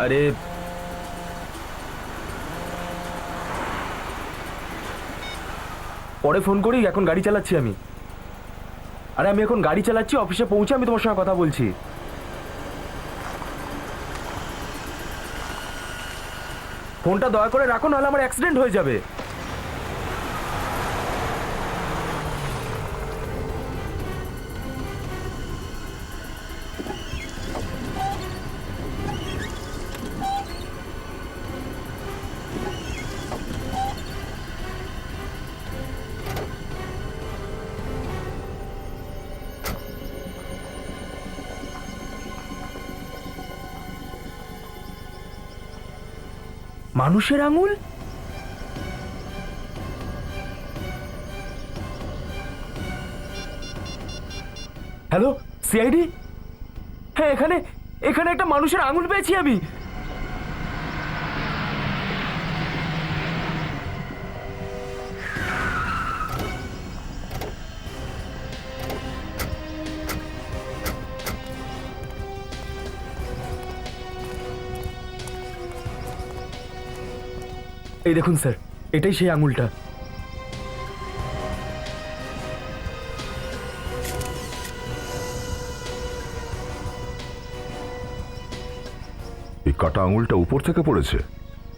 আরে পরে ফোন করি, এখন গাড়ি চালাচ্ছি আমি। আরে আমি এখন গাড়ি চালাচ্ছি, অফিসে পৌঁছে আমি তোমার সঙ্গে কথা বলছি। ফোনটা দয়া করে রাখো, নাহলে আমার অ্যাক্সিডেন্ট হয়ে যাবে। মানুষের আঙুল? Hello CID? হ্যাঁ, এখানে এখানে একটা মানুষের আঙুল পেয়েছি আমি। এই দেখুন স্যার, এটাই সেই আঙুলটা। এই কাটা আঙুলটা উপর থেকে পড়েছে?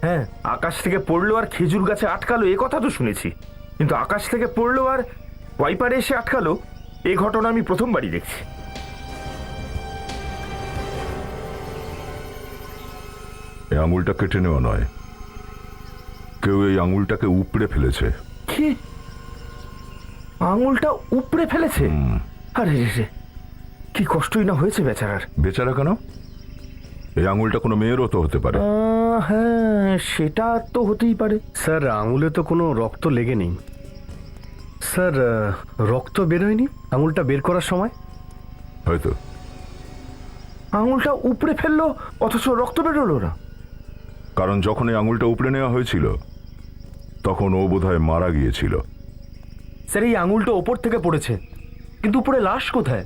হ্যাঁ, আকাশ থেকে পড়লো আর খেজুর গাছে আটকালো, এ কথা তো শুনেছি, কিন্তু আকাশ থেকে পড়লো আর ওয়াইপারে এসে আটকালো, এই ঘটনা আমি প্রথমবারই দেখছি। এই আঙুলটা কেটে নেওয়া নয়, কেউ এই আঙুলটাকে উপড়ে ফেলেছে। কি? আঙুলটা উপড়ে ফেলেছে? আরে রে, কি কষ্টই না হয়েছে বেচারার। বেচারা কেন? এই আঙুলটা কোনো মেয়েরও তো হতে পারে। হ্যাঁ, সেটা তো হতেই পারে। স্যার, আঙুলে তো কোনো রক্ত লেগে নেই। স্যার, রক্ত বেরোয়নি আঙুলটা বের করার সময়? হয়তো। আঙুলটা উপড়ে ফেললো অথচ রক্ত বেরোলো না? কারণ যখন এই আঙুলটা উপড়ে নেওয়া হয়েছিল তখন ও বোধহয় মারা গিয়েছিল। স্যার এই আঙুলটা ওপর থেকে পড়েছে, কিন্তু উপরে লাশ কোথায়?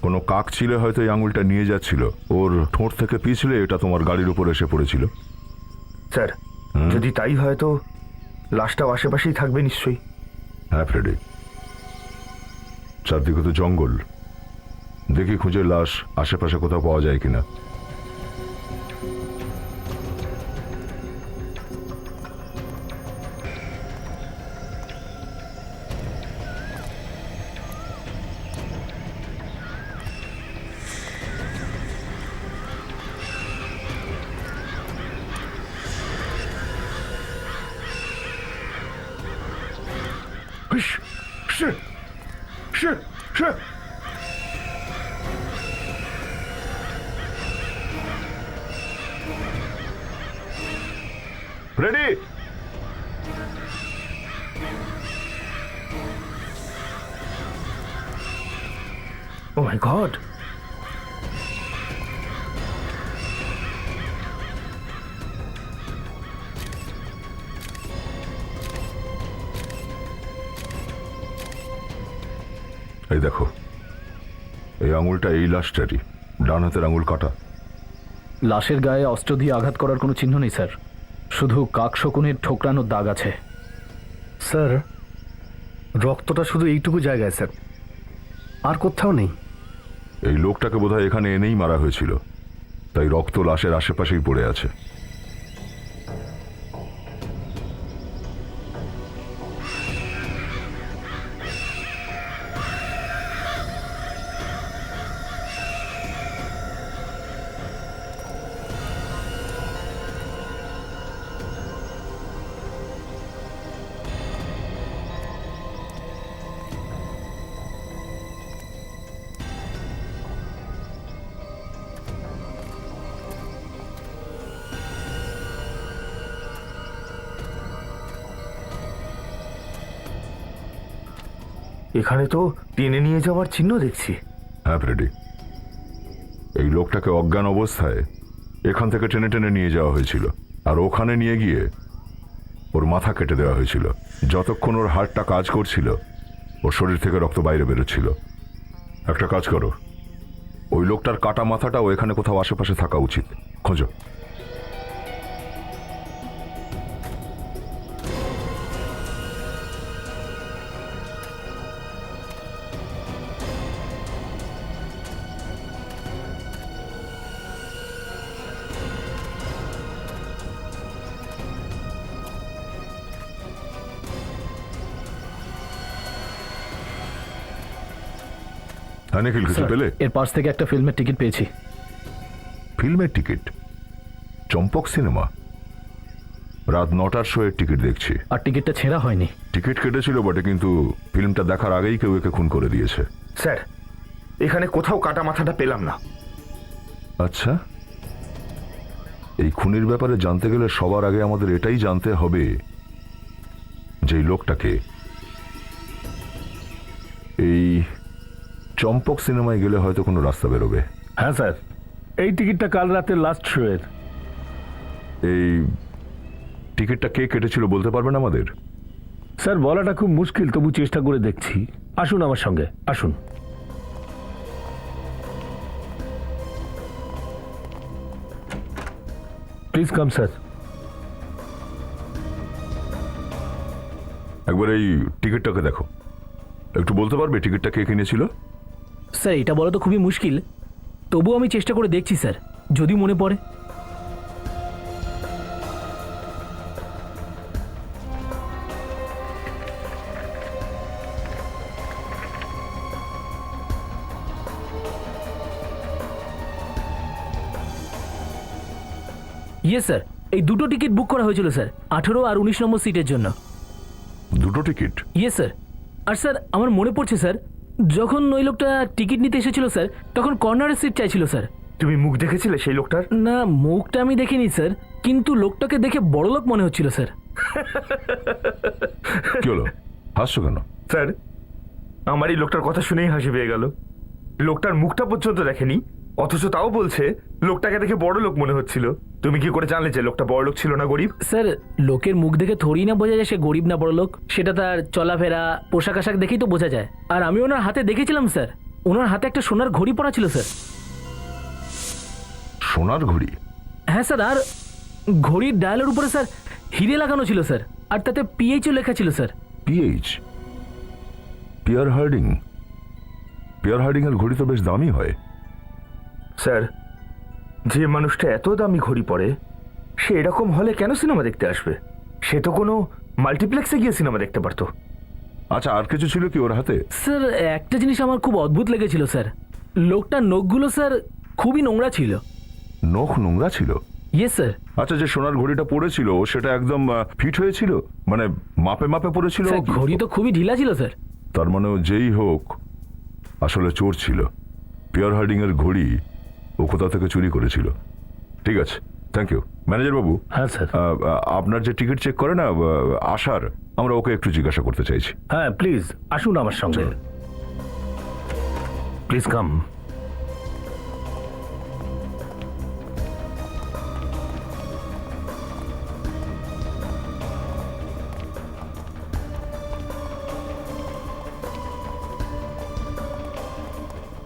কোনো কাক ছিলে হয়তো এই আঙুলটা নিয়ে যাচ্ছিল, ওর ঠোঁট থেকে পিছলে এটা তোমার গাড়ির উপর এসে পড়েছিল। স্যার, যদি তাই হয় তো লাশটাও আশেপাশেই থাকবে নিশ্চয়ই। হ্যাঁ ফ্রেডি, চারদিকে তো জঙ্গল, দেখি খুঁজে লাশ আশেপাশে কোথাও পাওয়া যায় কিনা। Shit! Shit! Shit! Freddie! Oh my God! এই দেখো, এই আঙুলটা এই লাশটারই, ডান হাতের আঙুল কাটা। লাশের গায়ে অস্ত্র দিয়ে আঘাত করার কোনো চিহ্ন নেই স্যার, শুধু কাকশকুনির ঠোকরানোর দাগ আছে। স্যার, রক্তটা শুধু এইটুকু জায়গায় স্যার, আর কোথাও নেই। এই লোকটাকে বোধহয় এখানে এনেই মারা হয়েছিল, তাই রক্ত লাশের আশেপাশেই পড়ে আছে। এখানে তো টেনে নিয়ে যাওয়ার চিহ্ন দেখছি। হ্যাঁ ফ্রেডি, এই লোকটাকে অজ্ঞান অবস্থায় এখান থেকে টেনে টেনে নিয়ে যাওয়া হয়েছিল, আর ওখানে নিয়ে গিয়ে ওর মাথা কেটে দেওয়া হয়েছিল। যতক্ষণ ওর হার্টটা কাজ করছিল ওর শরীর থেকে রক্ত বাইরে বেরোচ্ছিল। একটা কাজ করো, ওই লোকটার কাটা মাথাটাও এখানে কোথাও আশেপাশে থাকা উচিত। খোঁজো। হ্যাঁ নিখিল, কিছু স্যার, পেলে? এর পাশ থেকে একটা ফিল্মের টিকিট পেয়েছি। ফিল্মের টিকিট? চম্পক সিনেমা? রাত 9টার শোয়ের টিকিট দেখছি। আর টিকিটটা ছেঁড়া হয়নি। টিকিট কেটেছিল বটে, কিন্তু ফিল্মটা দেখার আগেই কেউ একে খুন করে দিয়েছে। স্যার, এখানে কোথাও কাটা মাথাটা পেলাম না। আচ্ছা, এই খুনির ব্যাপারে জানতে গেলে সবার আগে আমাদের এটাই জানতে হবে যে এই লোকটাকে। এই চম্পক সিনেমায় গেলে হয়তো কোনো রাস্তা বেরোবে। হ্যাঁ স্যার, এই টিকিটটা কাল রাতের লাস্ট শো এর। এই টিকিটটা কে কেটেছিল বলতে পারবেন আমাদের? স্যার, বলাটা খুব মুশকিল, তবু চেষ্টা করে দেখছি। আসুন আমার সঙ্গে, আসুন। Please come sir. একবার এই টিকিটটাকে দেখো। একটু বলতে পারবে টিকিটটা কে কিনেছিল? স্যার, এটা বলা তো খুবই মুশকিল, তবুও আমি চেষ্টা করে দেখছি স্যার, যদি মনে পড়ে। ইয়ে স্যার, এই দুটো টিকিট বুক করা হয়েছিল স্যার, 18 আর 19 নম্বর সিটের জন্য। দুটো টিকিট? ইয়ে স্যার। আর স্যার, আমার মনে পড়ছে স্যার, যখন ওই লোকটা টিকিট নিতে এসেছিল স্যার, তখন কর্নারের সিট চাইছিল স্যার। তুমি মুখ দেখেছিলে সেই লোকটার? না, মুখটা আমি দেখিনি স্যার, কিন্তু লোকটাকে দেখে বড়লোক মনে হচ্ছিল স্যার। কি হলো, হাসছো কেন? স্যার, আমার এই লোকটার কথা শুনেই হাসি পেয়ে গেল। লোকটার মুখটা পর্যন্ত দেখেনি, অথচ তাও বলছে লোকটাকে দেখে বড় লোক মনে হচ্ছিল। তুমি কি করে জানলে যে লোকটা বড় লোক ছিল না গরিব? স্যার, লোকের মুখ দেখে থোড়ি না বোঝা যায় সে গরিব না বড় লোক, সেটা তার চলাফেরা পোশাক আশাক দেখেই তো বোঝা যায়। আর আমি ওনার হাতে দেখেছিলাম স্যার, ওনার হাতে একটা সোনার ঘড়ি পরা ছিল স্যার। সোনার ঘড়ি? হ্যাঁ স্যার, আর ঘড়ির ডায়ালের উপরে স্যার হিরে লাগানো ছিল স্যার, আর তাতে পিএইচও লেখা ছিল sir. PH? Pierre Harding? Pierre Harding এর ঘড়ি তো বেশ দামি হয়। স্যার, যে মানুষটা এত দামি ঘড়ি পরে সে এরকম হলে কেন সিনেমা দেখতে আসবে? সে তো কোনো মাল্টিপ্লেক্সে গিয়ে সিনেমা দেখতে পারতো। আচ্ছা, আর কিছু ছিল কি ওর হাতে? স্যার, একটা জিনিস আমার খুব অদ্ভুত লেগেছিল স্যার, লোকটার নখগুলো স্যার খুবই নোংরা ছিল। নখ নোংরা ছিল? Yes sir. আচ্ছা, যে সোনার ঘড়িটা পড়েছিল সেটা একদম ফিট হয়েছিল, মানে মাপে মাপে পড়েছিল? স্যার, ঘড়ি তো খুবই ঢিলা ছিল স্যার। তার মানে ও যেই হোক আসলে চোর ছিল। পিয়ার হার্ডিং এর ঘড়ি ও কোথা থেকে চুরি করেছিল। ঠিক আছে, থ্যাংক ইউ। ম্যানেজার বাবু, হ্যাঁ স্যার। আপনার যে টিকিট চেক করে না আসার, আমরা ওকে একটু জিজ্ঞাসা করতে চাইছি। হ্যাঁ প্লিজ আসুন আমার সঙ্গে, please come.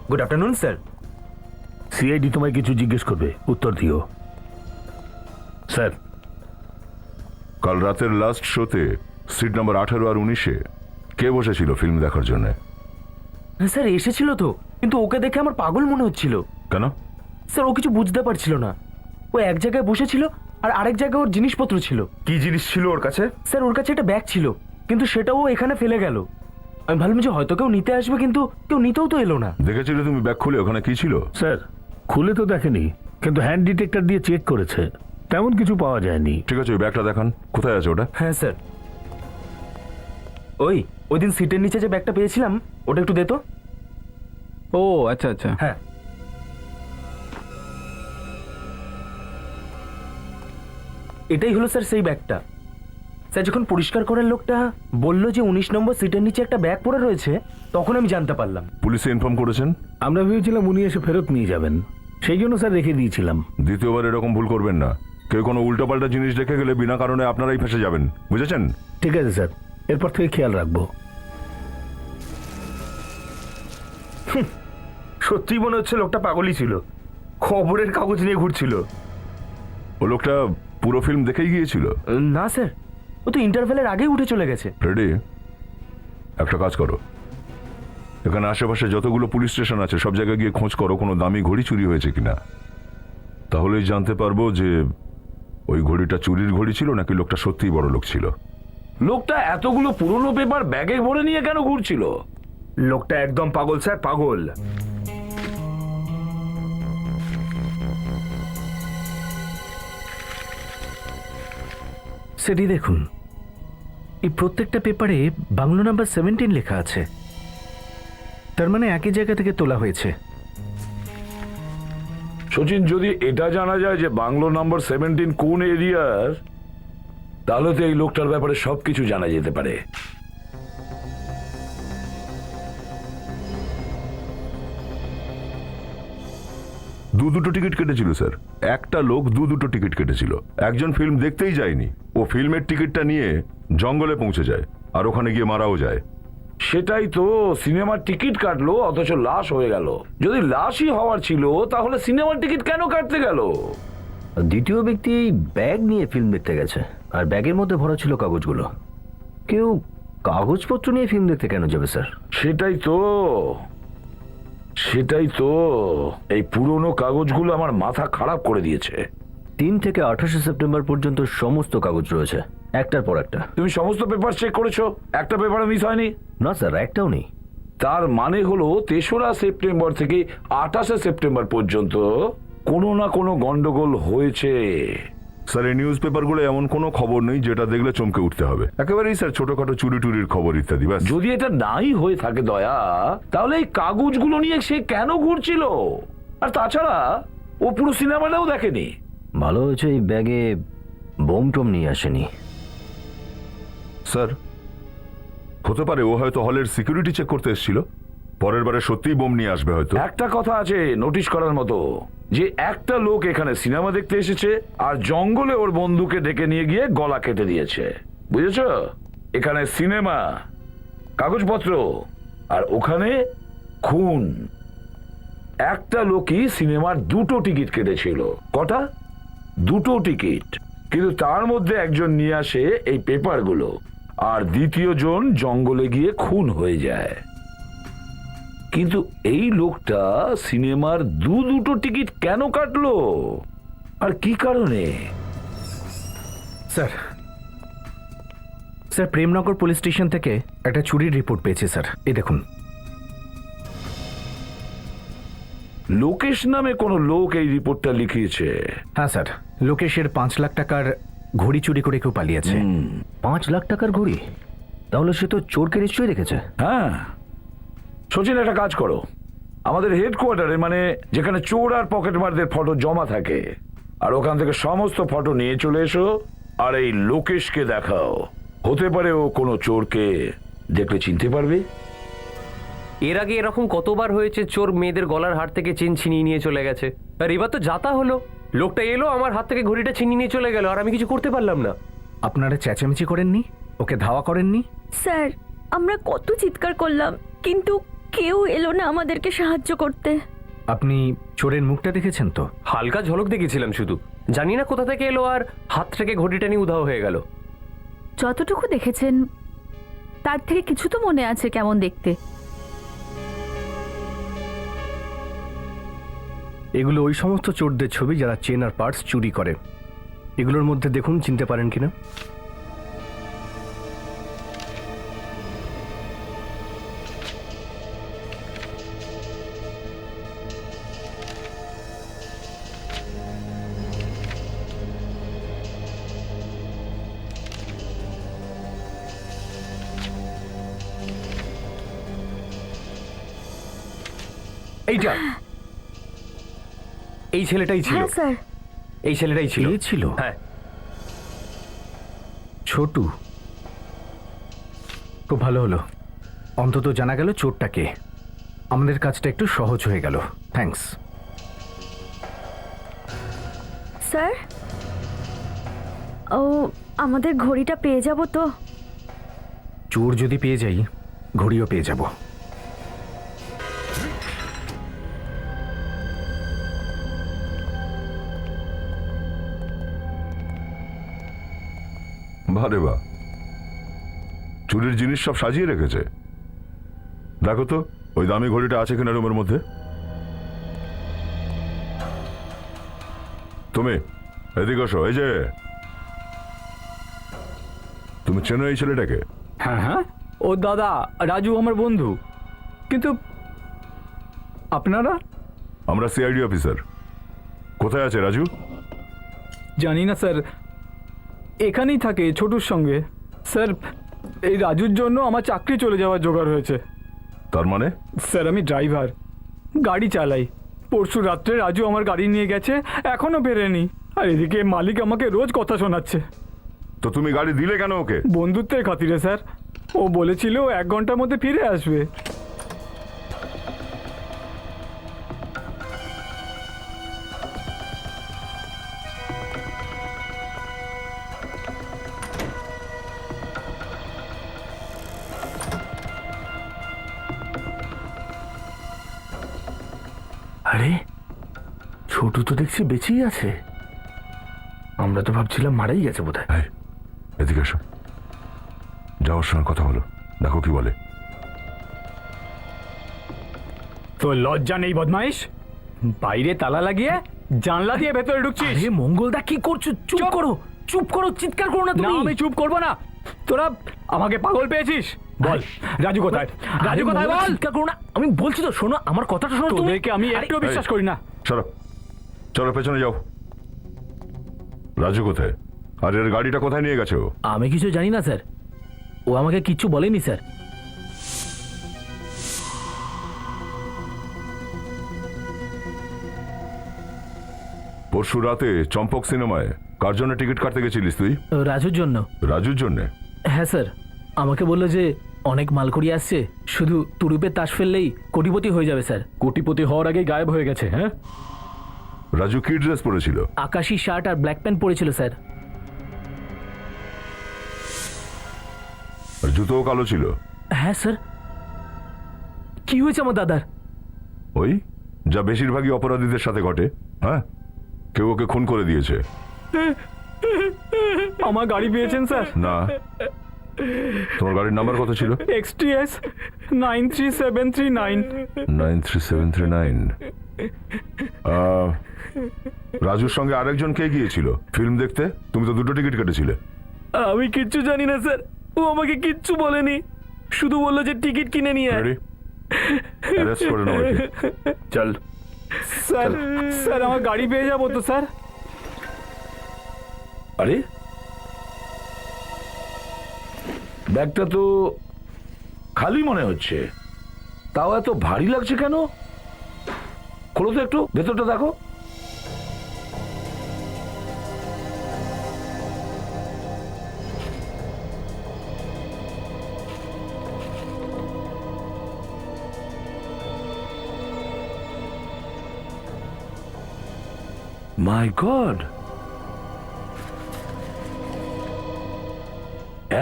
Good afternoon sir. CID তোমায় কিছু জিজ্ঞেস করবে, উত্তর দিও। স্যার, কাল রাতের লাস্ট শোতে সিট নাম্বার 18 আর 19-এ কে বসেছিল ফিল্ম দেখার জন্য? হ্যাঁ স্যার, এসেছিল তো, কিন্তু ওকে দেখে আমার পাগল মনে হচ্ছিল। কেন? স্যার, ও কিছু বুঝতে পারছিল না। ও এক জায়গায় বসেছিল আর আরেক জায়গায় ওর জিনিসপত্র ছিল। কি জিনিস ছিল ওর কাছে? স্যার, ওর কাছে একটা ব্যাগ ছিল, কিন্তু সেটাও ও এখানে ফেলে গেল। আমি ভাবলাম যে হয়তো কেউ নিতে আসবে, কিন্তু কেউ নিতেও তো এলো না। দেখেছিলে তুমি ব্যাগ খুলে ওখানে কি ছিল? স্যার খুলে তো দেখেনি, কিন্তু হ্যান্ড ডিটেক্টর দিয়ে চেক করেছে, তেমন কিছু পাওয়া যায়নি। ঠিক আছে, ওই ব্যাগটা দেখান, কোথায় আছে ওটা? হ্যাঁ স্যার, ওই দিন সিটের নিচে যে ব্যাগটা পেয়েছিলাম ওটা একটু দে তো। ও আচ্ছা আচ্ছা। হ্যাঁ, এটাই হলো স্যার সেই ব্যাগটা। স্যার, যখন পরিষ্কার করার লোকটা বলল যে 19 নম্বর সিটের নিচে একটা ব্যাগ পড়ে রয়েছে, তখন আমি জানতে পারলাম। পুলিশে ইনফর্ম করেছেন? আমরা ভেবেছিলাম উনি এসে ফেরত নিয়ে যাবেন, সেই জন্য স্যার রেখে দিয়েছিলাম। দ্বিতীয়বার এরকম ভুল করবেন না। কেউ কোনো উল্টোপাল্টা জিনিস রেখে গেলে বিনা কারণে আপনারাই ফেসে যাবেন, বুঝেছেন? ঠিক আছে স্যার, এরপর থেকে খেয়াল রাখবো। সত্যি মনে হচ্ছে লোকটা পাগলই ছিল, খবরের কাগজ নিয়ে ঘুরছিল। ও লোকটা পুরো ফিল্ম দেখেই গিয়েছিল। না স্যার, ও তো ইন্টারভেলের আগেই উঠে চলে গেছে। রেডি, একটা কাজ করো, এখানে আশেপাশে যতগুলো পুলিশ স্টেশন আছে সব জায়গায় গিয়ে খোঁজ করো কোনো দামি ঘড়ি চুরি হয়েছে কিনা। তাহলেই জানতে পারবো যে ওই ঘড়িটা চুরির ঘড়ি ছিল নাকি লোকটা সত্যিই বড় লোক ছিল। লোকটা এতগুলো পুরনো পেপার ব্যাগে ভরে নিয়ে কেন ঘুরছিল? লোকটা একদম পাগল স্যার, পাগল। সেটি দেখুন, এই প্রত্যেকটা পেপারে বাংলো নাম্বার 17 লেখা আছে। তার মানে একই জায়গা থেকে তোলা হয়েছে। সচিন, যদি এটা জানা যায় যে বাংলো নাম্বার 17 কোন এরিয়ার, তাহলে তো এই লোকটার ব্যাপারে সবকিছু জানা যেতে পারে। দুটো টিকিট কেটেছিল স্যার, একটা লোক দুটো টিকিট কেটেছিল। একজন ফিল্ম দেখতেই যায়নি, ও ফিল্মের টিকিটটা নিয়ে জঙ্গলে পৌঁছে যায় আর ওখানে গিয়ে মারাও যায়। সেটাই তো, সিনেমার টিকিট কাটলো অথচ লাশ হয়ে গেল। যদি লাশই হওয়ার ছিল তাহলে সিনেমার টিকিট কেন কাটতে গেল? দ্বিতীয় ব্যক্তি এই ব্যাগ নিয়ে ফিল্ম দেখতে গেছে, আর ব্যাগের মধ্যে ভরা ছিল কাগজগুলো। কেউ কাগজপত্র নিয়ে ফিল্ম দেখতে কেন যাবে স্যার? সেটাই তো, এই পুরনো কাগজগুলো আমার মাথা খারাপ করে দিয়েছে। 3 থেকে 28 সেপ্টেম্বর পর্যন্ত সমস্ত কাগজ রয়েছে, একটার পর একটা। তুমি সমস্ত পেপার চেক করেছো? একটা পেপারও মিস হয়নি? না স্যার, একটাও নেই। তার মানে হলো 3রা সেপ্টেম্বর থেকে 28 সেপ্টেম্বর পর্যন্ত কোনো না কোনো গন্ডগোল হয়েছে। স্যার, এই নিউজ পেপারগুলো এমন কোনো খবর নেই যেটা দেখলে চমকে উঠতে হবে। একেবারেই স্যার ছোটখাটো চুরি টুরির খবর ইত্যাদি ব্যাস। যদি এটা নাই হয়ে থাকে দয়া, তাহলে এই কাগজগুলো নিয়ে সে কেন ঘুরছিল? আর তাছাড়া ও পুরো সিনেমাটাও দেখেনি। ভালো হয়েছে এই ব্যাগে বোম টোম নিয়ে আসেনি। স্যার, হতে পারে ও হয়তো হলের সিকিউরিটি চেক করতে এসেছিল, পরের বারে সত্যিই বোম নিয়ে আসবে হয়তো। একটা কথা আছে নোটিশ করার মতো, যে একটা লোক এখানে সিনেমা দেখতে এসেছে আর জঙ্গলে ওর বন্ধুকে ডেকে নিয়ে গিয়ে গলা কেটে দিয়েছে। বুঝেছ? এখানে সিনেমা, কাগজপত্র, আর ওখানে খুন। একটা লোকই সিনেমার 2টো টিকিট কেটেছিল। কটা? 2টো টিকিট। কিন্তু তার মধ্যে একজন নিয়ে আসে এই পেপারগুলো, আর দ্বিতীয় জন জঙ্গলে গিয়ে খুন হয়ে যায়। কিন্তু এই লোকটা সিনেমার দুটো টিকিট কেন কাটলো আর কি কারণে? স্যার, প্রেমনগর পুলিশ স্টেশন থেকে একটা চুরির রিপোর্ট পেয়েছি স্যার, এই দেখুন। লোকেশ নামে কোন লোক এই রিপোর্টটা লিখিয়েছে? হ্যাঁ স্যার, লোকেশের 5 লাখ টাকার ঘড়ি চুরি করে কেউ পালিয়েছে। 5 লাখ টাকার ঘড়ি? তাহলে সে তো চোরকে নিশ্চয়ই দেখেছে। হ্যাঁ, সচিন একটা কাজ করো, আমাদের হেডকোয়ার্টারে, মানে যেখানে চোর আর পকেটমারদের ফটো জমা থাকে, আর ওখান থেকে সমস্ত ফটো নিয়ে চলে এসো আর এই লোকেশকে দেখাও। হতে পারে ও কোনো চোরকে দেখলে চিনতে পারবে। এর আগে এরকম কতবার হয়েছে, চোর মেয়েদের গলার হার থেকে চেন ছিনিয়ে নিয়ে চলে গেছে। আর এবার তো যাতা হলো, লোকটা এলো আমার হাত থেকে ঘড়িটা ছিনিয়ে নিয়ে চলে গেল, আর আমি কিছু করতে পারলাম না। আপনারা চেঁচামেচি করেননি, ওকে ধাওয়া করেননি? স্যার, আমরা কত চিৎকার করলাম, কিন্তু কেউ এলো না আমাদেরকে সাহায্য করতে। আপনি চোরের মুখটা দেখেছেন তো? হালকা ঝলক দেখেছিলাম শুধু, জানি না কোথা থেকে এলো আর হাত থেকে ঘড়িটা নিয়ে উধাও হয়ে গেল। যতটুকু দেখেছেন তার থেকে কিছু তো মনে আছে কেমন দেখতে। এগুলো ওই সমস্ত চোরদের ছবি যারা চেন আর পার্টস চুরি করে। এগুলোর মধ্যে দেখুন, চিনতে পারেন কিনা। এইটা, এই ছেলেটাই ছিল। হ্যাঁ স্যার, এই ছেলেটাই ছিল। এই ছিল? হ্যাঁ। ছোটু, খুব ভালো হলো, অন্তত জানা গেল চোরটাকে। আমাদের কাজটা একটু সহজ হয়ে গেল। Thanks sir. ও, আমাদের ঘড়িটা পেয়ে যাব তো? চোর যদি পেয়ে যাই, ঘড়িও পেয়ে যাব। বারে বা, চুরির জিনিস সব সাজিয়ে রেখেছে। দেখো তো ওই দামি ঘড়িটা আছে কিনা রুমের মধ্যে। তুমি এদিকে আসো। এই যে, তুমি চেনো এই ছেলেটাকে? হ্যাঁ হ্যাঁ, ও দাদা রাজু আমার বন্ধু। কিন্তু আপনারা? আমরা সিআইডি অফিসার। কোথায় আছে রাজু? জানি না স্যার, এখানেই থাকে ছোটুর সঙ্গে। স্যার, এই রাজুর জন্য আমার চাকরি চলে যাওয়ার জোগাড় হয়েছে। তার মানে? স্যার, আমি ড্রাইভার, গাড়ি চালাই। পরশু রাত্রে রাজু আমার গাড়ি নিয়ে গেছে, এখনো বেরেনি। আর এদিকে মালিক আমাকে রোজ কথা শোনাচ্ছে। তো তুমি গাড়ি দিলে কেন ওকে? বন্ধুত্বের খাতিরে স্যার। ও বলেছিল ও 1 ঘন্টার মধ্যে ফিরে আসবে। আরে ছোটু তো দেখছি বেঁচেই আছে। আমরা তো ভাবছিলাম মারাই গেছে বোধহয়। এই, এদিকে এসো, যাওয়ার সঙ্গে কথা হলো, দেখো কি বলে। তো লজ্জা নেই বদমাইশ? বাইরে তালা লাগিয়ে জানলা দিয়ে ভেতরে ঢুকছিস? আরে মঙ্গলদা কি করছো? চুপ করো, চুপ করো, চিৎকার করো না না, তুমি। আমি চুপ করবো না। তোরা আমাকে পাগল পেয়েছিস? বল রাজু কোথায়? রাজু কোথায় বল? চিৎকার করো না, আমি বলছি তো, শোনো আমার কথাটা শোনো তুমি। তোদেরকে আমি একটু বিশ্বাস করি না। চলো চলো, পেছনে যাও। রাজু কোথায়? আর এর গাড়িটা কোথায় নিয়ে গেছে ও? আমি কিছু জানি না স্যার, ও আমাকে কিচ্ছু বলেনি স্যার। পরশু রাতে চম্পক সিনেমায় কার জন্য টিকিট কাটতে গেছিলিস তুই? রাজুর জন্য। রাজুর জন্যে? হ্যাঁ স্যার, আমাকে বললো যে অনেক মালকড়ি আসছে, শুধু তুরুপে তাস ফেললেই কোটিপতি হয়ে যাবে স্যার। কোটিপতি হওয়ার আগেই গায়েব হয়ে গেছে। হ্যাঁ, রাজু কি ড্রেস পরেছিল? আকাশি শার্ট আর ব্ল্যাক প্যান্ট পরেছিল স্যার। আর জুতোও কালো ছিল? হ্যাঁ স্যার। কি হয়েছে আমার দাদার? ওই যা বেশিরভাগই অপরাধীদের সাথে ঘটে। হ্যাঁ, কেউ ওকে খুন করে দিয়েছে। আমার গাড়ি পেয়েছেন স্যার? না। তোমার গাড়ির নাম্বার কত ছিল? XTS 93739। 93739। রাজুর সঙ্গে আরেকজন কে গিয়েছিল ফিল্ম দেখতে? তুমি তো 2টো টিকিট কেটেছিলে। আমি কিচ্ছু জানি না স্যার, ও আমাকে কিচ্ছু বলেনি, শুধু বললো যে টিকিট কিনে নিয়ে আয়। রেডি? অ্যারেস্ট করে নাও একে। চল। স্যার, স্যার আমার গাড়ি পেয়ে যাবো তো স্যার? আরে ব্যাগটা তো খালি মনে হচ্ছে, তাও এত ভারী লাগছে কেন? খোলো তো একটু, ভেতরটা দেখো। মাই গড,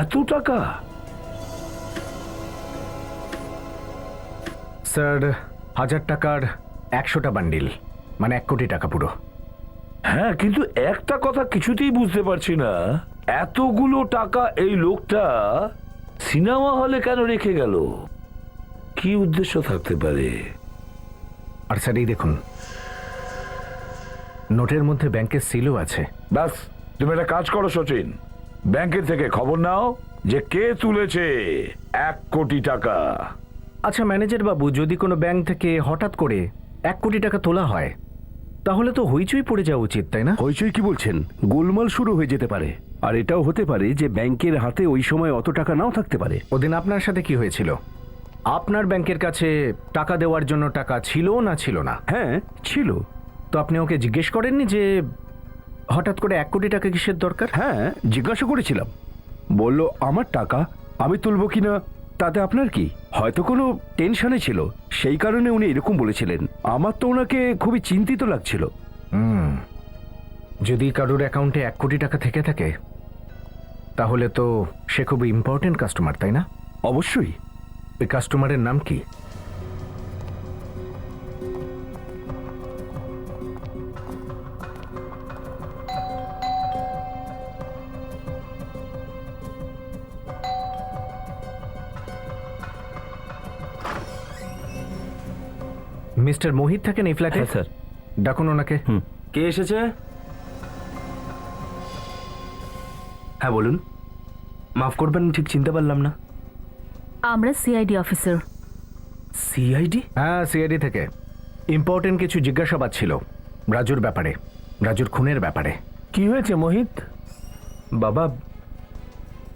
এত টাকা! স্যার, 1000 টাকার 100টা বান্ডিল, মানে 1 কোটি টাকা পুরো। হ্যাঁ, কিন্তু একটা কথা কিছুতেই বুঝতে পারছি না, এতগুলো টাকা এই লোকটা সিনেমা হলে কেন রেখে গেল? কি উদ্দেশ্য থাকতে পারে? আর স্যার এই দেখুন, নোটের মধ্যে ব্যাংকের সিলও আছে। ব্যাস, তুমি একটা কাজ করো সচিন, ব্যাংকের থেকে খবর নাও যে কে তুলেছে 1 কোটি টাকা। আচ্ছা ম্যানেজার বাবু, যদি কোনো ব্যাংক থেকে হঠাৎ করে 1 কোটি টাকা তোলা হয়, তাহলে তো হইচই পড়ে যাওয়া উচিত, তাই না? হইচই কি বলছেন? গোলমাল শুরু হয়ে যেতে পারে। আর এটাও হতে পারে যে ব্যাংকের হাতে ওই সময় অত টাকা নাও থাকতে পারে। ওদিন আপনার সাথে কি হয়েছিল? আপনার ব্যাংকের কাছে টাকা দেওয়ার জন্য টাকা ছিল না ছিল না? হ্যাঁ ছিল। তো আপনি ওকে জিজ্ঞেস করেননি যে হঠাৎ করে 1 কোটি টাকা কিসের দরকার? হ্যাঁ, জিজ্ঞাসা করেছিলাম। বলল আমার টাকা, আমি তুলবো কিনা তাতে আপনার কি? হয়তো কোনো টেনশনে ছিল, সেই কারণে উনি এরকম বলেছিলেন। আমার তো ওনাকে খুবই চিন্তিত লাগছিল। যদি কারোর অ্যাকাউন্টে 1 কোটি টাকা থেকে থাকে, তাহলে তো সে খুব ইম্পর্টেন্ট কাস্টমার, তাই না? অবশ্যই। ওই কাস্টমারের নাম কি? মিস্টার মোহিত থাকেন এই ফ্ল্যাটে? হ্যাঁ স্যার। ডাকুন ওনাকে। কে এসেছে? হ্যাঁ বলুন। মাফ করবেন, ঠিক চিনতে পারলাম না। আমরা সিআইডি অফিসার। সিআইডি? হ্যাঁ, সিআইডি থেকে ইম্পর্টেন্ট কিছু জিজ্ঞাসাবাদ ছিল রাজুর ব্যাপারে, রাজুর খুনের ব্যাপারে। কি হয়েছে মোহিত? বাবা,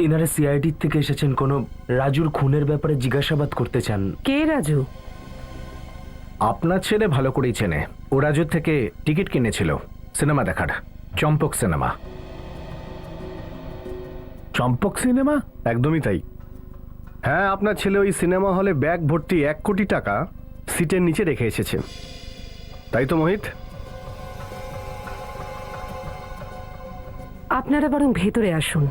এনারা সিআইডি থেকে এসেছেন, কোনো রাজুর খুনের ব্যাপারে জিজ্ঞাসাবাদ করতে চান। কে রাজু? আপনার ছেলে ভালো করেই চেনে। ও রাজুর থেকে টিকিট কিনেছিল সিনেমা দেখার, চম্পক সিনেমা। চম্পক সিনেমা? একদমই তাই। হ্যাঁ, আপনার ছেলে ওই সিনেমা হলে ব্যাগ ভর্তি 1 কোটি টাকা সিটের নিচে রেখে এসেছে, তাই তো মোহিত? আপনারা বরং ভেতরে আসুন।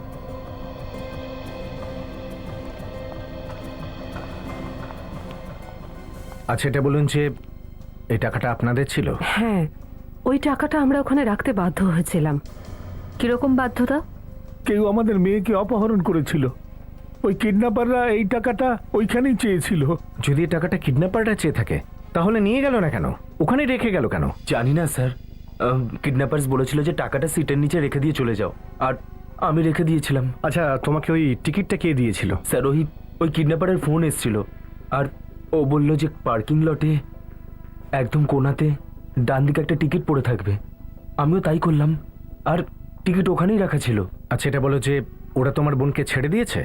আচ্ছা, এটা বলুন যে এই টাকাটা আপনাদের ছিল? হ্যাঁ, ওই টাকাটা আমরা ওখানে রাখতে বাধ্য হয়েছিলাম। কিরকম বাধ্যতা? কেউ আমাদের মেয়েকে অপহরণ করেছিল। ওই কিডন্যাপাররা এই টাকাটা ওইখানেই চেয়েছিল। যদি এই টাকাটা কিডন্যাপারটা চেয়ে থাকে তাহলে নিয়ে গেল না কেন? ওখানে রেখে গেল কেন? জানি না স্যার। কিডন্যাপার্স বলেছিল যে টাকাটা সিটের নিচে রেখে দিয়ে চলে যাও, আর আমি রেখে দিয়েছিলাম। আচ্ছা, তোমাকে ওই টিকিটটা কে দিয়েছিল? স্যার, ওই কিডন্যাপারের ফোন এসেছিল, আর ও বলল যে পার্কিং লটে একদম কোণাতে ডান দিকে একটা টিকিট পড়ে থাকবে। আমিও তাই করলাম, আর টিকিট ওখানেই রাখা ছিল। আচ্ছা, এটা বলো যে ওরা তোমার বোনকে ছেড়ে দিয়েছে?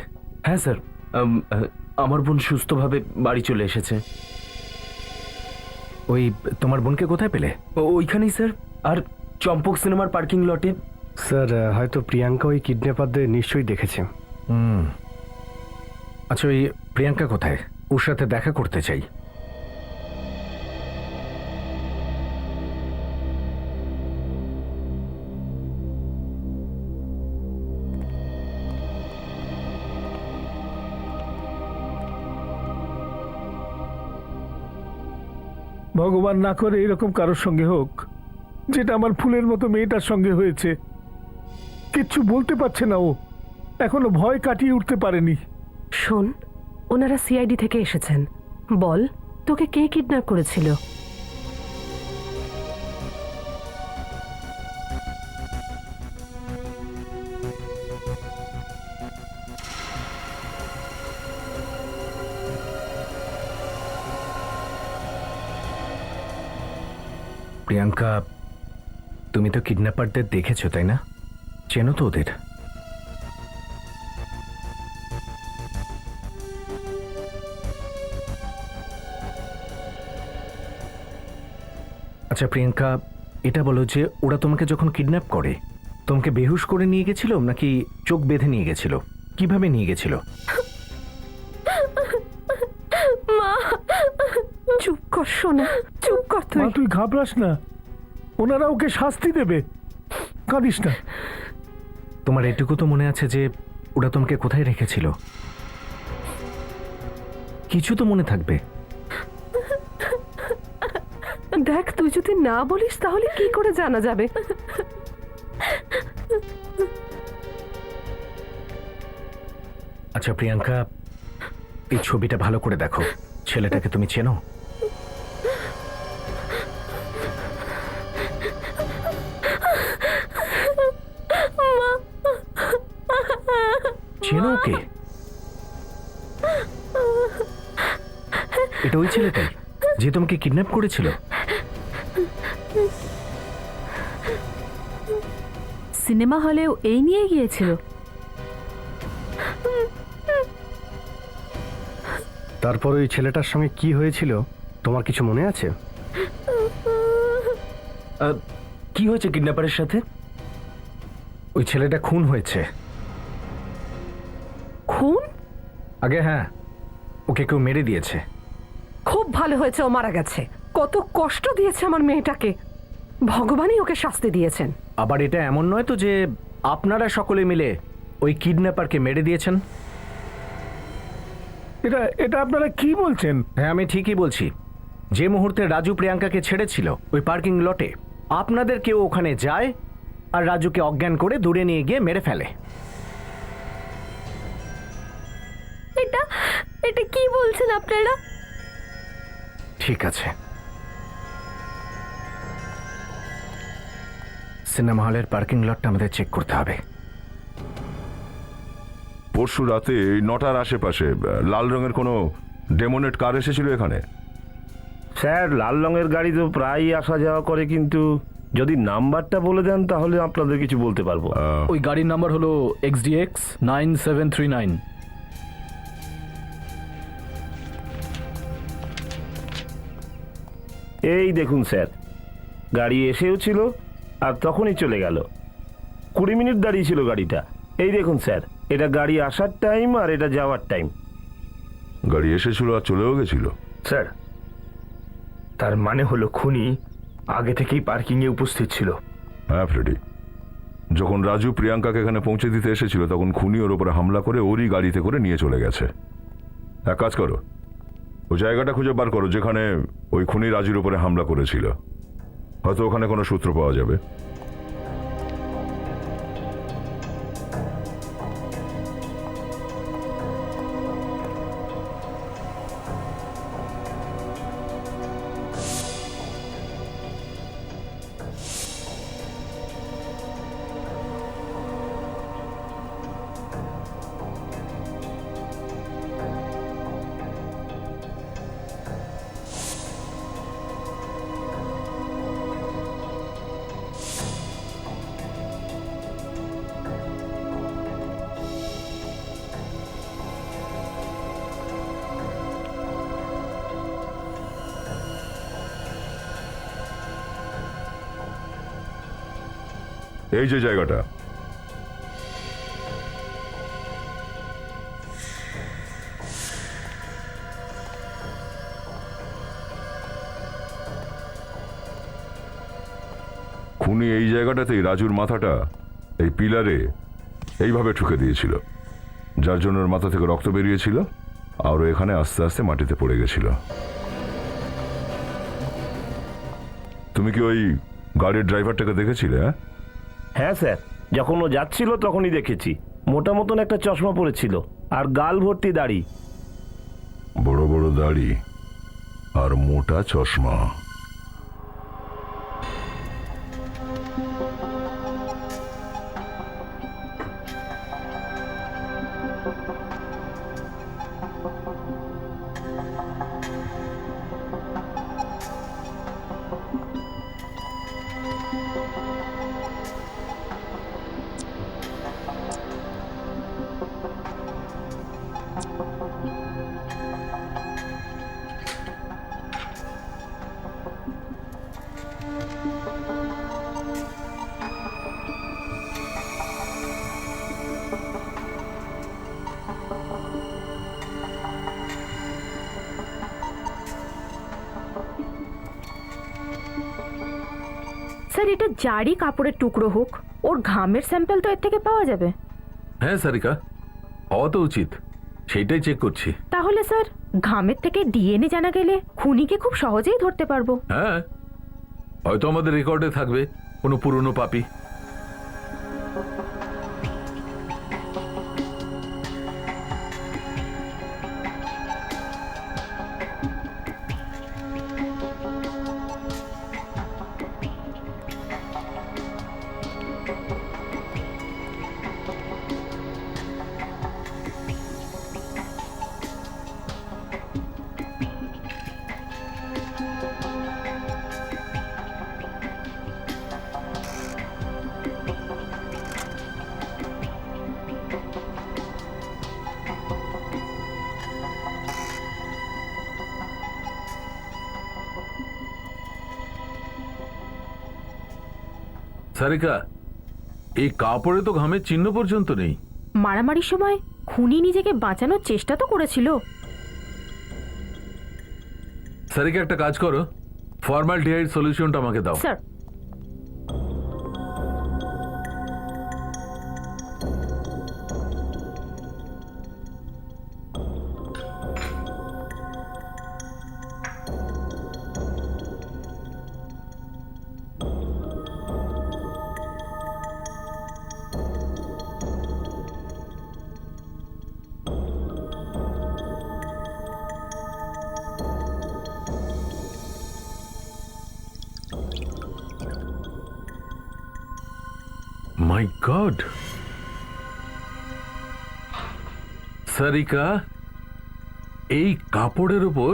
হ্যাঁ স্যার, আমার বোন সুস্থভাবে বাড়ি চলে এসেছে। ওই তোমার বোনকে কোথায় পেলে? ওইখানেই স্যার, আর চম্পক সিনেমার পার্কিং লটে। স্যার, হয়তো প্রিয়াঙ্কা ওই কিডন্যাপারদের নিশ্চয়ই দেখেছে। আচ্ছা, ওই প্রিয়াঙ্কা কোথায়? ওর সাথে দেখা করতে চাই। ভগবান না করে এরকম কারোর সঙ্গে হোক, যেটা আমার ফুলের মতো মেয়েটার সঙ্গে হয়েছে। কিচ্ছু বলতে পারছে না ও, এখনো ভয় কাটিয়ে উঠতে পারেনি। শোন, ওনারা সিআইডি থেকে এসেছেন। বল, তোকে কে কিডন্যাপ করেছিল? প্রিয়াঙ্কা, তুমি তো কিডন্যাপারদের দেখেছো তাই না? চেনো তো ওদের? আচ্ছা প্রিয়াঙ্কা, এটা বলো যে ওরা তোমাকে যখন কিডন্যাপ করে তোমাকে বেহুশ করে নিয়ে গেছিল নাকি চোখ বেঁধে নিয়ে গেছিল? কিভাবে নিয়ে গেছিল? চুপ কর সোনা, চুপ কর মা, তুই। তুই ঘাবড়াস না, ওনারা ওকে শাস্তি দেবে, কাঁদিস না। তোমার এটুকু তো মনে আছে যে ওরা তোমাকে কোথায় রেখেছিল? কিছু তো মনে থাকবে। দেখ, তুই যদি না বলিস তাহলে কি করে জানা যাবে? আচ্ছা প্রিয়াঙ্কা, এই ছবিটা ভালো করে দেখো। ছেলেটাকে তুমি চেনো? চেনো ওকে? এটা ওই ছেলেটাই যে তোমাকে কিডন্যাপ করেছিল। সিনেমা হলেও এই নিয়ে গিয়েছিল। তারপর ওই ছেলেটার সঙ্গে কি হয়েছিল তোমার কিছু মনে আছে? কি হয়েছে কিডন্যাপারের সাথে? ওই ছেলেটা খুন হয়েছে। খুন? আগে হ্যাঁ, ওকে কেউ মেরে দিয়েছে। খুব ভালো হয়েছে ও মারা গেছে। কত কষ্ট দিয়েছে আমার মেয়েটাকে, ভগবানই ওকে শাস্তি দিয়েছেন। আবার এটা এমন নয় তো যে আপনারা সকলে মিলে ওই কিডন্যাপারকে মেরে দিয়েছেন। এটা আপনারা কি বলছেন? হ্যাঁ, আমি ঠিকই বলছি। যে মুহূর্তে রাজু প্রিয়াঙ্কাকে ছেড়েছিল ওই পার্কিং লটে, আপনাদের কেউ ওখানে যায় আর রাজুকে অজ্ঞান করে দূরে নিয়ে গিয়ে মেরে ফেলে। এটা কি বলছেন আপনারা? ঠিক আছে, সিনেমা হলের পার্কিং লটটা আমাদের চেক করতে হবে। পরশু রাতে এই 9টার আশেপাশে লাল রঙের কোনো ডেমোনেট কার এসেছিল এখানে? স্যার, লাল রঙের গাড়ি তো প্রায়ই আসা যাওয়া করে, কিন্তু যদি নাম্বারটা বলে দেন তাহলে আপনাদের কিছু বলতে পারবো। ওই গাড়ির নাম্বার হলো XDX 9739। এই দেখুন স্যার, গাড়ি এসেও ছিল আর তখনই চলে গেল। 20 মিনিট দাঁড়িয়ে ছিল গাড়িটা। এই দেখুন স্যার, এটা গাড়ি আসার টাইম আর এটা যাওয়ার টাইম। গাড়ি এসেছিল আর চলেও গেছিল? স্যার, তার মানে হলো খুনি আগে থেকেই পার্কিংয়ে উপস্থিত ছিল। হ্যাঁ ফ্রেডি, যখন রাজু প্রিয়াঙ্কাকে এখানে পৌঁছে দিতে এসেছিল তখন খুনি ওর উপরে হামলা করে ওরই গাড়িতে করে নিয়ে চলে গেছে। এক কাজ করো, ওই জায়গাটা খুঁজে বার করো যেখানে ওই খুনি রাজুর উপরে হামলা করেছিল। হয়তো ওখানে কোনো সূত্র পাওয়া যাবে। এই যে জায়গাটা, খুনি এই জায়গাটাতেই রাজুর মাথাটা এই পিলারে এইভাবে ঠুকে দিয়েছিল, যার জন্য ওর মাথা থেকে রক্ত বেরিয়েছিল আর ও এখানে আস্তে আস্তে মাটিতে পড়ে গেছিল। তুমি কি ওই গাড়ির ড্রাইভারটাকে দেখেছিলে? হ্যাঁ স্যার, যখন ও যাচ্ছিল তখনই দেখেছি। মোটা মতন একটা চশমা পরেছিল আর গাল ভর্তি দাড়ি। বড় বড় দাড়ি আর মোটা চশমা। স্যার, এটা যারই কাপড়ের টুকরো হোক, ওর ঘামের স্যাম্পল তো এর থেকে পাওয়া যাবে। হ্যাঁ সারিকা, হওয়া তো উচিত, সেইটাই চেক করছি। তাহলে স্যার, ঘামের থেকে ডিএনএ জানা গেলে খুনিকে খুব সহজেই ধরতে পারবো। হ্যাঁ, হয়তো আমাদের রেকর্ডে থাকবে কোনো পুরনো পাপি। সারিকা, এই কাপড়ে তো ঘামের চিহ্ন পর্যন্ত নেই। মারামারির সময় খুনি নিজেকে বাঁচানোর চেষ্টা তো করেছিল। সারিকা, একটা কাজ করো, ফর্মালডিহাইড সলিউশনটা আমাকে দাও। স্যার, মাই গড, সারিকা, এই কাপড়ের উপর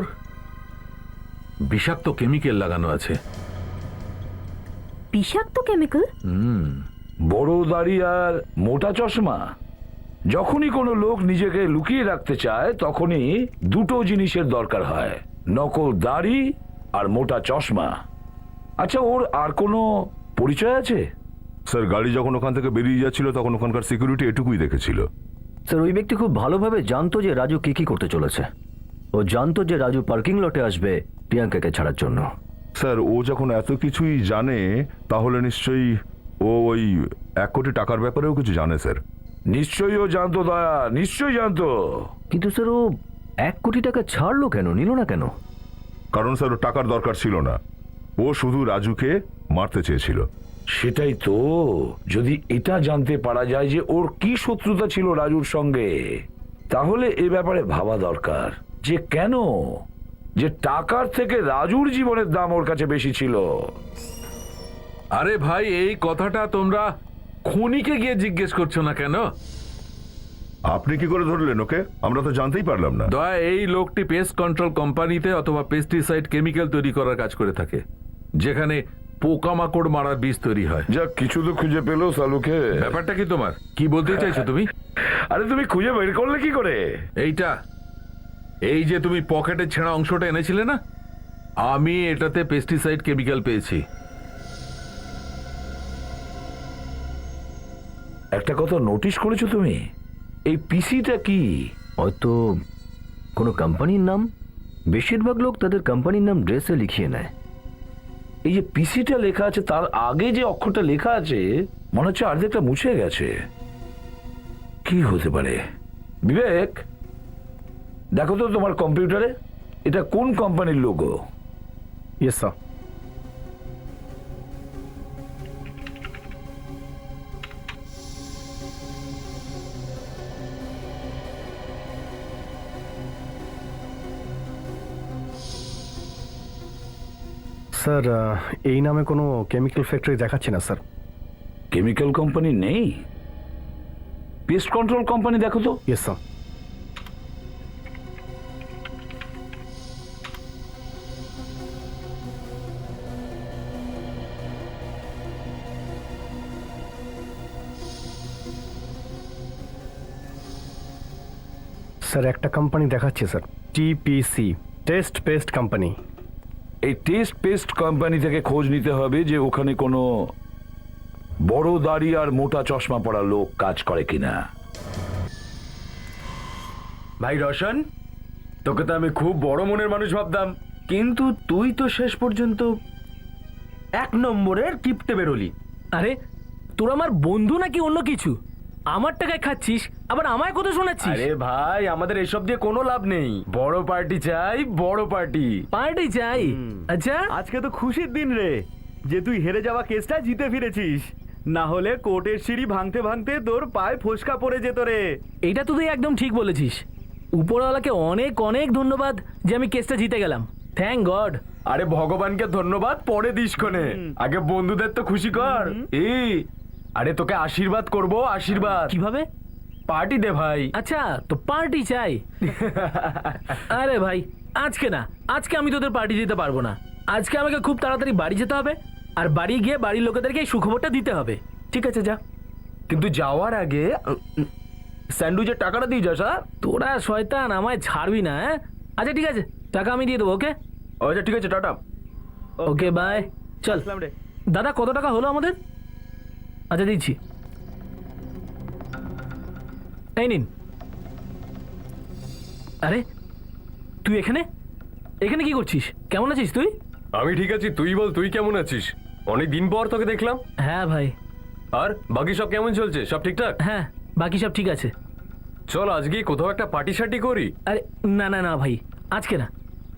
বিষাক্ত কেমিক্যাল লাগানো আছে। বিষাক্ত কেমিক্যাল? বড় দাড়ি আর মোটা চশমা। যখনই কোনো লোক নিজেকে লুকিয়ে রাখতে চায় তখনই দুটো জিনিসের দরকার হয়, নকল দাড়ি আর মোটা চশমা। আচ্ছা, ওর আর কোনো পরিচয় আছে? স্যার, গাড়ি যখন ওখান থেকে বেরিয়ে যাচ্ছিল তখন ওখানকার সিকিউরিটি এটুকুই দেখেছিল। স্যার, ওই ব্যক্তি খুব ভালোভাবে জানতো যে রাজু কি কি করতে চলেছে। ও জানতো যে রাজু পার্কিং লটে আসবে প্রিয়াঙ্কাকে ছাড়ার জন্য। স্যার, ও যখন এত কিছুই জানে তাহলে নিশ্চয়ই ও ওই 1 কোটি টাকার ব্যাপারেও কিছু জানে। স্যার, নিশ্চয়ই ও জানতো দয়া, নিশ্চয়ই জানতো। কিন্তু স্যার, ও 1 কোটি টাকা ছাড়লো কেন, নিল না কেন? কারণ স্যার, ওর টাকার দরকার ছিল না, ও শুধু রাজুকে মারতে চেয়েছিল। সেটাই তো, যদি এটা জানতে পারা যায় যে ওর কি শত্রুতা ছিল রাজুর সঙ্গে, তাহলে এ ব্যাপারে ভাবা দরকার যে কেন, যে টাকার থেকে রাজুর জীবনের দাম ওর কাছে বেশি ছিল। আরে ভাই, এই কথাটা তোমরা খুনিকে গিয়ে জিজ্ঞেস করছো না কেন? আপনি কি করে ধরলেন ওকে? আমরা তো জানতেই পারলাম না। দয়া, এই লোকটি পেস্ট কন্ট্রোল কোম্পানিতে অথবা পেস্টিসাইড কেমিক্যাল তৈরি করার কাজ করে থাকে, যেখানে পোকামাকড় মারার বীজ তৈরি হয়। যা কিছু তো খুঁজে পেলো সালুকে। ব্যাপারটা কি তোমার? কি বলতে চাইছো তুমি? আরে তুমি খুঁজে বের করলে কি করে? এইটা, এই যে তুমি পকেটে ছেঁড়া অংশটা এনেছিলে না, আমি এটাতে পেস্টিসাইড কেমিক্যাল পেয়েছি। একটা কথা নোটিশ করেছো তুমি? এই পিসিটা কি? হয়তো কোনো কোম্পানির নাম। বেশিরভাগ লোক তাদের কোম্পানির নাম ড্রেসে লিখিয়ে নেয়। এই যে পিসিটা লেখা আছে তার আগে যে অক্ষরটা লেখা আছে মনে হচ্ছে অর্ধেকটা মুছে গেছে। কি হতে পারে? বিবেক, দেখো তো তোমার কম্পিউটারে এটা কোন কোম্পানির লোগো? Yes sir. স্যার, এই নামে কোনো কেমিক্যাল ফ্যাক্টরি দেখাচ্ছে না স্যার। কেমিক্যাল কোম্পানি নেই? পেস্ট কন্ট্রোল কোম্পানি দেখো তো। Yes sir. স্যার, একটা কোম্পানি দেখাচ্ছে sir, TPC, test pest company. এই টেস্ট পেস্ট কোম্পানি থেকে খোঁজ নিতে হবে যে ওখানে কোনো বড় দাড়ি আর মোটা চশমা পরা লোক কাজ করে কিনা। ভাই রোশন, তোকে তো আমি খুব বড় মনের মানুষ ভাবতাম, কিন্তু তুই তো শেষ পর্যন্ত 1 নম্বরের কিপটে বেরোলি। আরে তোর আমার বন্ধু নাকি অন্য কিছু? আমার টাকায় খাচ্ছিস, আবার আমায় কথা শোনাচ্ছিস? আরে ভাই, আমাদের এসব দিয়ে কোনো লাভ নেই। বড় পার্টি চাই, বড় পার্টি। পার্টি চাই? আচ্ছা, আজকে তো খুশির দিন রে, যে তুই হেরে যাওয়া কেসটা জিতে ফিরেছিস। না হলে কোর্টের সিঁড়ি ভাঙতে ভাঙতে তোর পায়ে ফোসকা পড়ে যেত রে। এইটা তো তুই একদম ঠিক বলেছিস। উপরওয়ালাকে অনেক অনেক ধন্যবাদ যে আমি কেসটা জিতে গেলাম। Thank god. আরে ভগবানকে ধন্যবাদ পরে দিস কোনে, আগে বন্ধুদের তো খুশি কর। আরে তোকে আশীর্বাদ করব, আশীর্বাদ। কিভাবে? পার্টি দে ভাই। আচ্ছা, তো পার্টি চাই? আরে ভাই, আজকে না, আজকে আমি তোদের পার্টি দিতে পারবো না। আজকে আমাকে খুব তাড়াতাড়ি বাড়ি যেতে হবে, আর বাড়ি গিয়ে বাড়ির লোকেদেরকে এই সুখবরটা দিতে হবে। ঠিক আছে, যা, কিন্তু যাওয়ার আগে স্যান্ডউইচের টাকাটা দিয়ে যাস। তোরা শয়তান, আমায় ছাড়বি না। আচ্ছা ঠিক আছে, টাকা আমি দিয়ে দেবো। ওকে, আচ্ছা ঠিক আছে, টাটা। Okay bye. চল দাদা, কত টাকা হলো আমাদের? আচ্ছা দিচ্ছি, এই নিন। আরে তুই এখানে এখানে কি করছিস? কেমন আছিস তুই? আমি ঠিক আছি, তুই বল, তুই কেমন আছিস? অনেক দিন পর তোকে দেখলাম। হ্যাঁ ভাই। আর বাকি সব কেমন চলছে? সব ঠিকঠাক? হ্যাঁ, বাকি সব ঠিক আছে। চল আজকে কোথাও একটা পার্টি শার্টি করি। আরে না না না ভাই, আজকে না।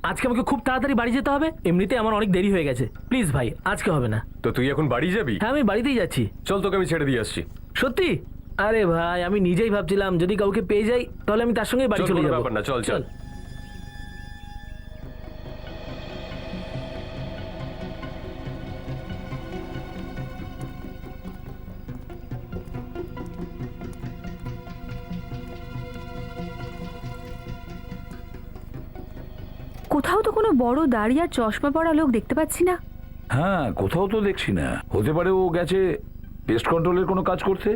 আজকে আমাকে খুব তাড়াতাড়ি বাড়ি যেতে হবে, এমনিতে আমার অনেক দেরি হয়ে গেছে। প্লিজ ভাই, আজকে হবে না। তো তুই এখন বাড়ি যাবি? হ্যাঁ, আমি বাড়িতেই যাচ্ছি। চল, তোকে আমি ছেড়ে দিয়ে আসছি। সত্যি? আরে ভাই, আমি নিজেই ভাবছিলাম যদি কাউকে পেয়ে যাই তাহলে আমি তার সঙ্গে বাড়ি চলে যাবো। ব্যাপার না, চল চল। কোথাও তো কোনো বড় দাড়ি আর চশমা পরা লোক দেখতে পাচ্ছি না। হ্যাঁ, কোথাও তো দেখছি না। হতে পারে ও গেছে পেস্ট কন্ট্রোলের কোনো কাজ করতে।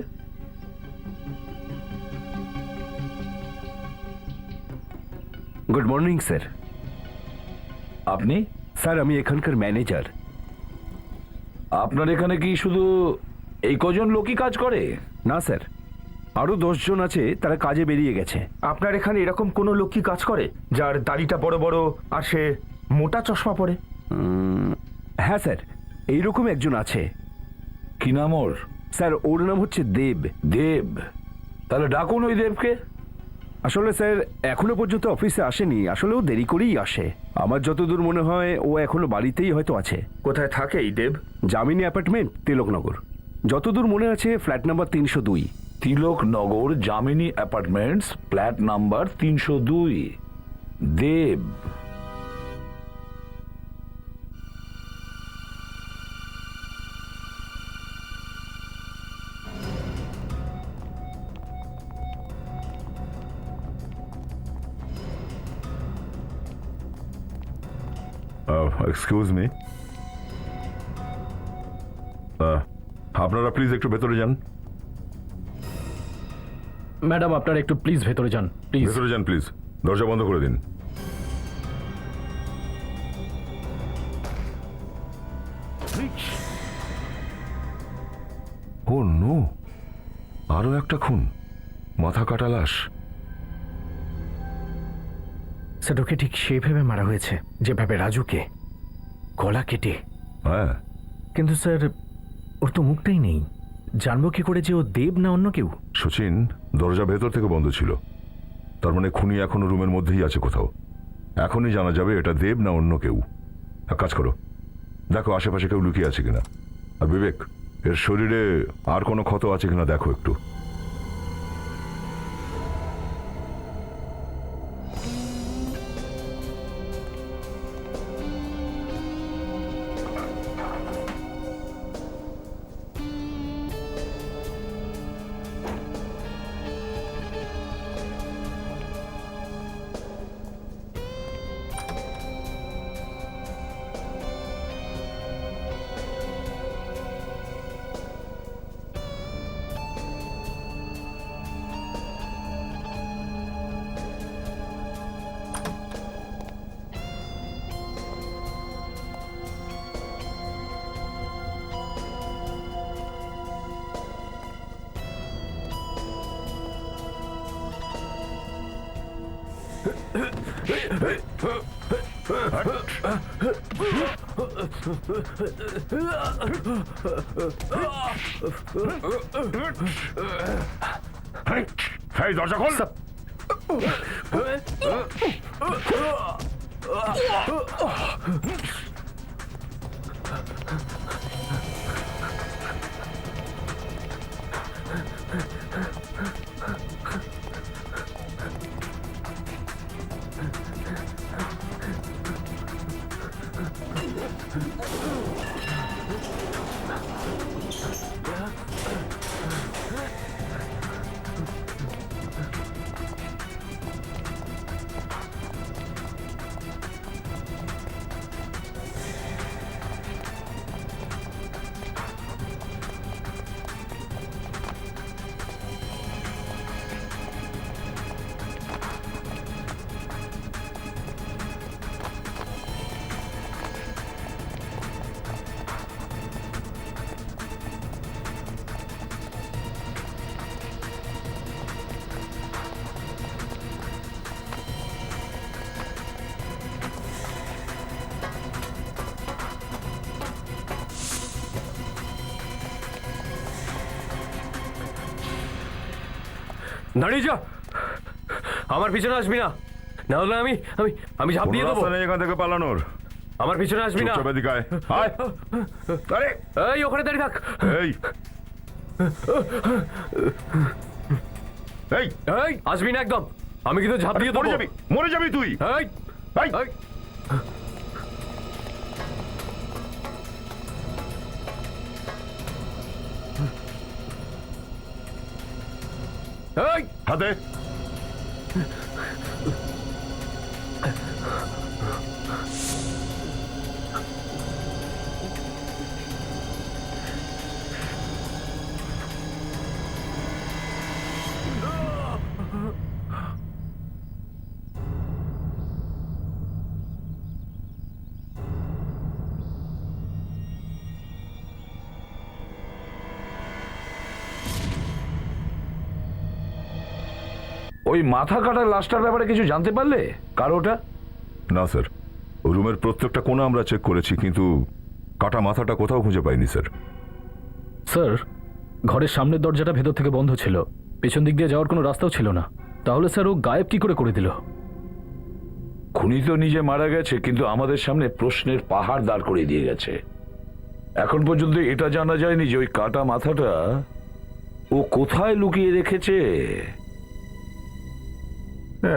Good morning sir. আপনি? স্যার আমি এখানকার ম্যানেজার। আপনার এখানে কি শুধু এই কজন লোকই কাজ করে? না স্যার, আরো 10 জন আছে, তারা কাজে বেরিয়ে গেছে। আপনার এখানে এরকম কোনো লোক কি কাজ করে যার দাড়িটা বড় বড় আর সে মোটা চশমা পরে? হ্যাঁ স্যার, এইরকম একজন আছে। কি নাম ওর? স্যার ওর নাম হচ্ছে দেব। দেব? তাহলে ডাকুন ওই দেবকে। আসলে স্যার এখনো পর্যন্ত অফিসে আসেনি, আসলে ও দেরি করেই আসে। আমার যতদূর মনে হয় ও এখনো বাড়িতেই হয়তো আছে। কোথায় থাকে এই দেব? জামিনী অ্যাপার্টমেন্ট, তিলকনগর। যতদূর মনে আছে flat number 302। Tilaknagar Jamini apartments, flat number 302। দেব। এক্সকিউজ মি, আপনারা প্লিজ একটু ভেতরে যান। ম্যাডাম আপনারা একটু প্লিজ ভেতরে যান, প্লিজ। ভেতরে যান প্লিজ, দরজা বন্ধ করে দিন। ও নো, আরো একটা খুন, মাথা কাটা লাশ। স্যার ওকে ঠিক সেভাবে মারা হয়েছে যেভাবে রাজুকে, গলা কেটে। হ্যাঁ, কিন্তু স্যার ওর তো মুখটাই নেই, জানবো কি করে যে ও দেব না অন্য কেউ? সচিন, দরজা ভেতর থেকে বন্ধ ছিল, তার মানে খুনি এখনো রুমের মধ্যেই আছে কোথাও। এখনই জানা যাবে এটা দেব না অন্য কেউ। এক কাজ করো, দেখো আশেপাশে কেউ লুকিয়ে আছে কিনা। আর বিবেক, এর শরীরে আর কোনো ক্ষত আছে কিনা দেখো একটু। দরজা খোল। দাঁড়িয়ে যা, আমার পিছনে আসবি না, না হলে আমি আমি আমি ঝাঁপ দিয়ে দেবো। এখান থেকে পালানোর, আমার পিছনে আসবি না। চুপচাপ এদিকে আয়। আয়। আরে এই ওখানে দাঁড়িয়ে থাক। এই এই এই আসবি না একদম, আমি কিন্তু ঝাঁপ দিয়ে দেবো। মরে যাবি তুই। এই এই এই এই হাতে ওই মাথা কাটার লাশটার ব্যাপারে কিছু জানতে পারলে? কার ওটা? না স্যার, ওই রুমের প্রত্যেকটা কোণা আমরা চেক করেছি, কিন্তু কাটা মাথাটা কোথাও খুঁজে পাইনি স্যার। স্যার, ঘরের সামনের দরজাটা ভেতর থেকে বন্ধ ছিল, পেছন দিক দিয়ে যাওয়ার কোনো রাস্তাও ছিল না। তাহলে স্যার ও গায়েব কি করে দিল? খুনি তো নিজে মারা গেছে, কিন্তু আমাদের সামনে প্রশ্নের পাহাড় দাঁড় করিয়ে দিয়ে গেছে। এখন পর্যন্ত এটা জানা যায়নি যে ওই কাটা মাথাটা ও কোথায় লুকিয়ে রেখেছে।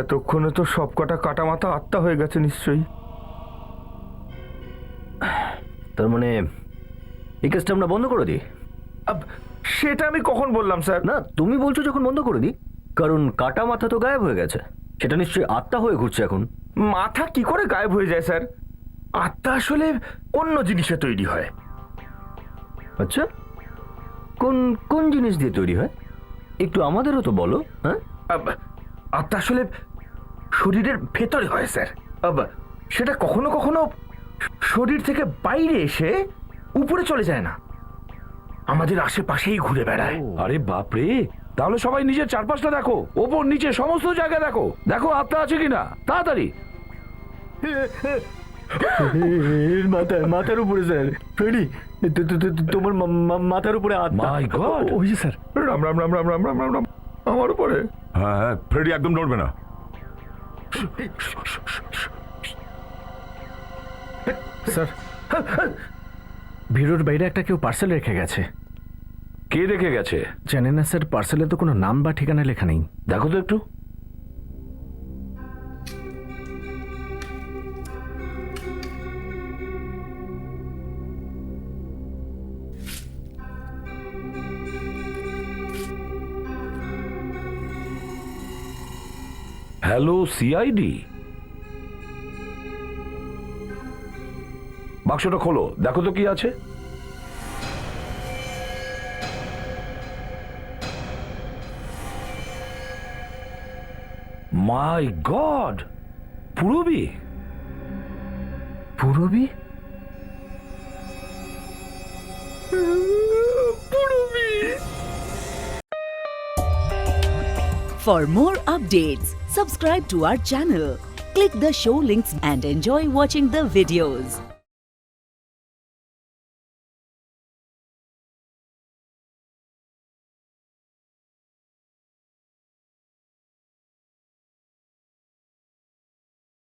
এতক্ষণে তো সব কটা কাটা মাথা আত্মা হয়ে গেছে নিশ্চয়ই। তার মানে এই কেসটা আমরা বন্ধ করে দিই? সেটা আমি কখন বললাম স্যার? না, তুমি বলছো যখন বন্ধ করে দিই, কারণ কাটা মাথা তো গায়েব হয়ে গেছে, সেটা নিশ্চয়ই আত্মা হয়ে ঘুরছে এখন। মাথা কি করে গায়েব হয়ে যায় স্যার? আত্মা আসলে অন্য জিনিসে তৈরি হয়। আচ্ছা, কোন কোন জিনিস দিয়ে তৈরি হয় একটু আমাদেরও তো বলো। হ্যাঁ, আত্মা আসলে শরীরের ভেতরে হয় স্যার। সেটা কখনো কখনো শরীর থেকে বাইরে এসে উপরে চলে যায় না, আমাদের আশেপাশেই ঘুরে বেড়ায়। আরে বাপরে, তাহলে সবাই নিজের চারপাশটা দেখো, ওপর নিচে সমস্ত জায়গা দেখো, দেখো আত্মা আছে কিনা, তাড়াতাড়ি। মাথার উপরে স্যার, ফ্রেডি তোমার মাথার উপরে মাই গড, ওই যে স্যার। রাম রাম রাম রাম রাম রাম রাম রাম আমার উপরে। হ্যাঁ হ্যাঁ, ফ্রেডি একদম নড়বে না। স্যার, ভিড়োর বাইরে একটা কেউ পার্সেল রেখে গেছে। কে রেখে গেছে? জানেন না স্যার, পার্সেলে তো কোনো নাম বা ঠিকানা লেখা নেই। দেখো তো একটু। হ্যালো সিআইডি, বাক্সটা খোলো, দেখো তো কি আছে। My god, Purabi. Purabi? For more updates, subscribe to our channel, click the show links and enjoy watching the videos.